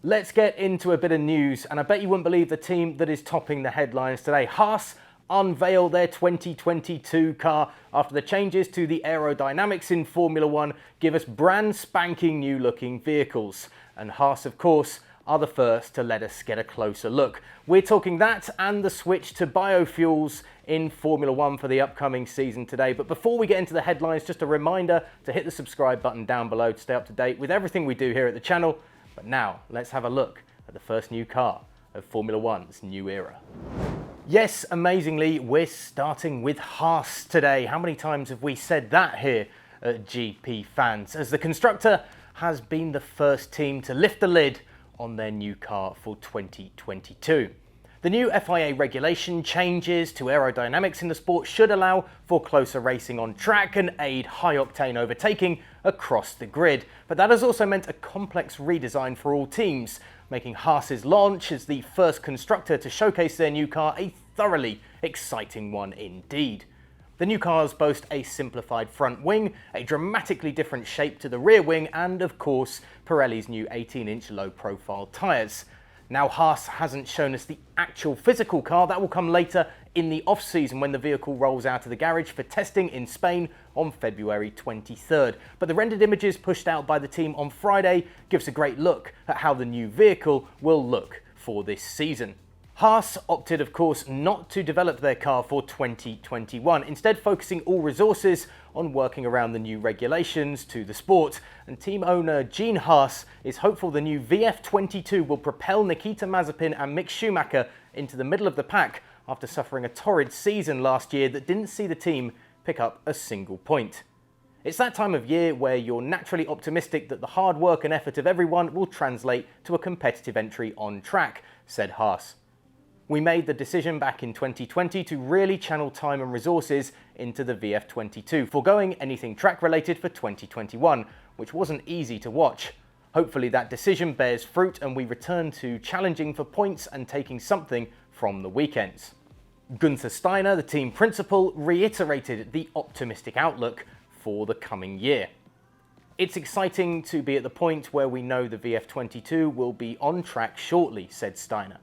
Let's get into a bit of news, and I bet you wouldn't believe the team that is topping the headlines today. Haas unveil their 2022 car after the changes to the aerodynamics in Formula One give us brand spanking new looking vehicles. And Haas, of course, are the first to let us get a closer look. We're talking that and the switch to biofuels in Formula One for the upcoming season today. But before we get into the headlines, just a reminder to hit the subscribe button down below to stay up to date with everything we do here at the channel. But now, let's have a look at the first new car of Formula One's new era. Yes, amazingly, we're starting with Haas today. How many times have we said that here at GPFans? As the constructor has been the first team to lift the lid on their new car for 2022. The new FIA regulation changes to aerodynamics in the sport should allow for closer racing on track and aid high-octane overtaking across the grid. But that has also meant a complex redesign for all teams, making Haas's launch as the first constructor to showcase their new car a thoroughly exciting one indeed. The new cars boast a simplified front wing, a dramatically different shape to the rear wing, and of course, Pirelli's new 18-inch low-profile tyres. Now, Haas hasn't shown us the actual physical car. That will come later in the off-season when the vehicle rolls out of the garage for testing in Spain on February 23rd. But the rendered images pushed out by the team on Friday gives a great look at how the new vehicle will look for this season. Haas opted, of course, not to develop their car for 2021, instead focusing all resources on working around the new regulations to the sport. And team owner Gene Haas is hopeful the new VF22 will propel Nikita Mazepin and Mick Schumacher into the middle of the pack after suffering a torrid season last year that didn't see the team pick up a single point. It's that time of year where you're naturally optimistic that the hard work and effort of everyone will translate to a competitive entry on track, said Haas. We made the decision back in 2020 to really channel time and resources into the VF22, foregoing anything track related for 2021, which wasn't easy to watch. Hopefully that decision bears fruit and we return to challenging for points and taking something from the weekends. Gunther Steiner, the team principal, reiterated the optimistic outlook for the coming year. It's exciting to be at the point where we know the VF22 will be on track shortly, said Steiner.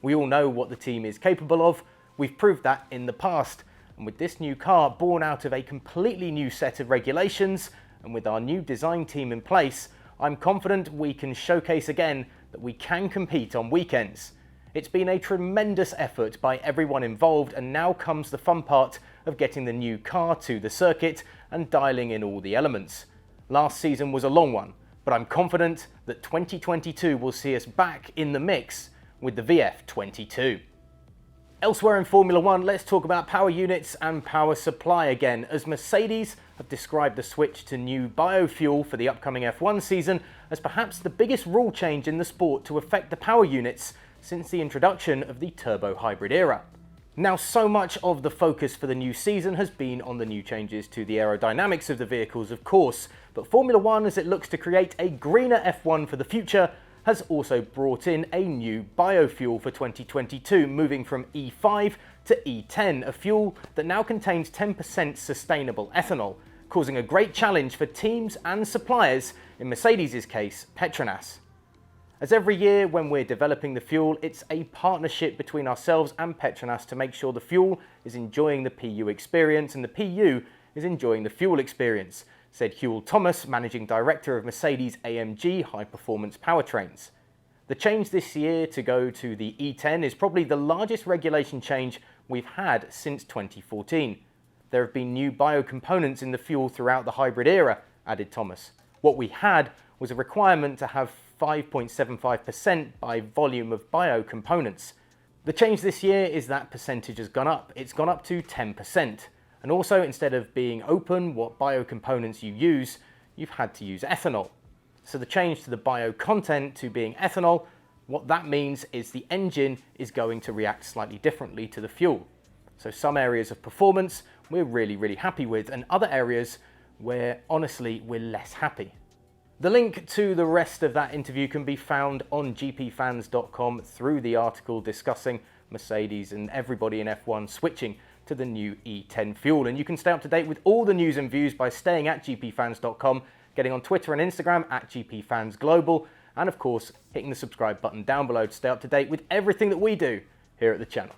We all know what the team is capable of. We've proved that in the past. And with this new car born out of a completely new set of regulations and with our new design team in place, I'm confident we can showcase again that we can compete on weekends. It's been a tremendous effort by everyone involved, and now comes the fun part of getting the new car to the circuit and dialing in all the elements. Last season was a long one, but I'm confident that 2022 will see us back in the mix with the VF22. Elsewhere in Formula One, let's talk about power units and power supply again, as Mercedes have described the switch to new biofuel for the upcoming F1 season as perhaps the biggest rule change in the sport to affect the power units since the introduction of the turbo hybrid era. Now, so much of the focus for the new season has been on the new changes to the aerodynamics of the vehicles, of course, but Formula One, as it looks to create a greener F1 for the future, has also brought in a new biofuel for 2022, moving from E5 to E10, a fuel that now contains 10% sustainable ethanol, causing a great challenge for teams and suppliers, in Mercedes' case, Petronas. As every year when we're developing the fuel, it's a partnership between ourselves and Petronas to make sure the fuel is enjoying the PU experience and the PU is enjoying the fuel experience, said Huell Thomas, Managing Director of Mercedes AMG High Performance Powertrains. The change this year to go to the E10 is probably the largest regulation change we've had since 2014. There have been new biocomponents in the fuel throughout the hybrid era, added Thomas. What we had was a requirement to have 5.75% by volume of biocomponents. The change this year is that percentage has gone up. It's gone up to 10%. And also, instead of being open what biocomponents you use, you've had to use ethanol. So the change to the bio content to being ethanol, what that means is the engine is going to react slightly differently to the fuel. So some areas of performance we're really happy with, and other areas where honestly we're less happy. The link to the rest of that interview can be found on gpfans.com through the article discussing Mercedes and everybody in F1 switching to the new E10 fuel. And you can stay up to date with all the news and views by staying at gpfans.com, getting on Twitter and Instagram at gpfansglobal, and of course hitting the subscribe button down below to stay up to date with everything that we do here at the channel.